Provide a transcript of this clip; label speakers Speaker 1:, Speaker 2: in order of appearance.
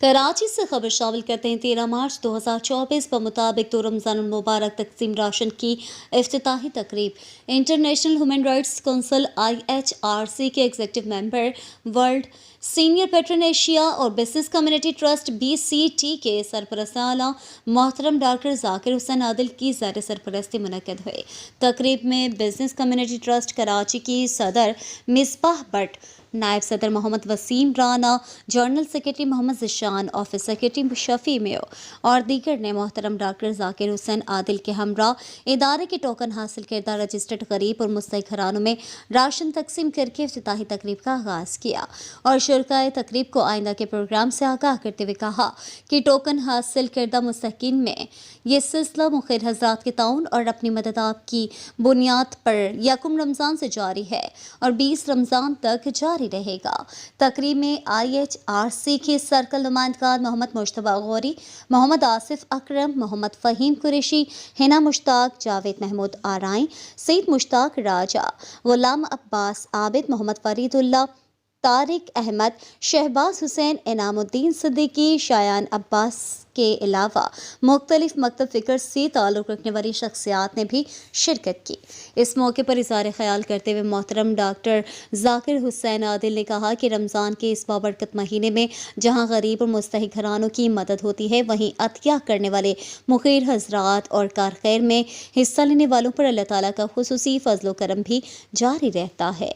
Speaker 1: कराची से खबर शामिल करते हैं। 13 मार्च 2024 पर मुताबिक तो रमज़ान मुबारक तकसीम राशन की इफ्तिताही तकरीब। International human rights council IHRC के executive member, world senior patron Asia और बिजनेस कम्युनिटी ट्रस्ट BCT के सरपरस्त आला मोहतरम डॉक्टर जाकिर हुसैन आदिल की ज़र सरपरस्ती मुनक्किद हुई। तकरीब में बिजनेस कम्युनिटी ट्रस्ट कराची की सदर मिसबाह भट्ट, नायब सदर Mohammad Waseem Rana, general secretary Mohammad Zeeshan, office secretary Shafi Mayo और दीगर ने मोहतरम डॉक्टर जाकिर हुसैन आदिल के हमरा इदारे के टोकन हासिल करदा रजिस्टर्ड गरीब और मुस्तहिक घरानों में राशन तकसीम करके इफ्तिताही तकरीब का आगाज़ किया और शुरकाए तकरीब को आइंदा के प्रोग्राम से आगाह करते हुए कहा कि टोकन हासिल करदा मुस्तहिकीन में ये सिलसिला मुखिर हजरात के ताउन और अपनी मदद आपकी बुनियाद पर यकुम रमज़ान से जारी है और 20 रमज़ान तक जारी रहेगा। तकरीब में IHRC के सर्कल नुमाइंदगार मोहम्मद मुश्तबा गौरी, मोहम्मद आसिफ अकरम, मोहम्मद फ़हीम कुरैशी, हिना मुश्ताक, जावेद महमूद आराई, सईद मुश्ताक राजा, गुलाम अब्बास आबिद, मोहम्मद फरीदुल्लाह, तारिक अहमद, शहबाज हुसैन, इनामुद्दीन सिद्दीकी, शायान अब्बास के अलावा मुख्तलिफ मकतब फ़िक्र से ताल्लुक़ रखने वाली शख्सियात ने भी शिरकत की। इस मौके पर इज़हार ख्याल करते हुए मोहतरम डॉक्टर जाकिर हुसैन आदिल ने कहा कि रमज़ान के इस बाबरकत महीने में जहाँ गरीब और मुस्तहिक घरानों की मदद होती है, वहीं अतिया करने वाले मुखिर हजरात और कार खैर में हिस्सा लेने वालों पर अल्लाह ताला का खुसूसी फजल व करम भी जारी रहता है।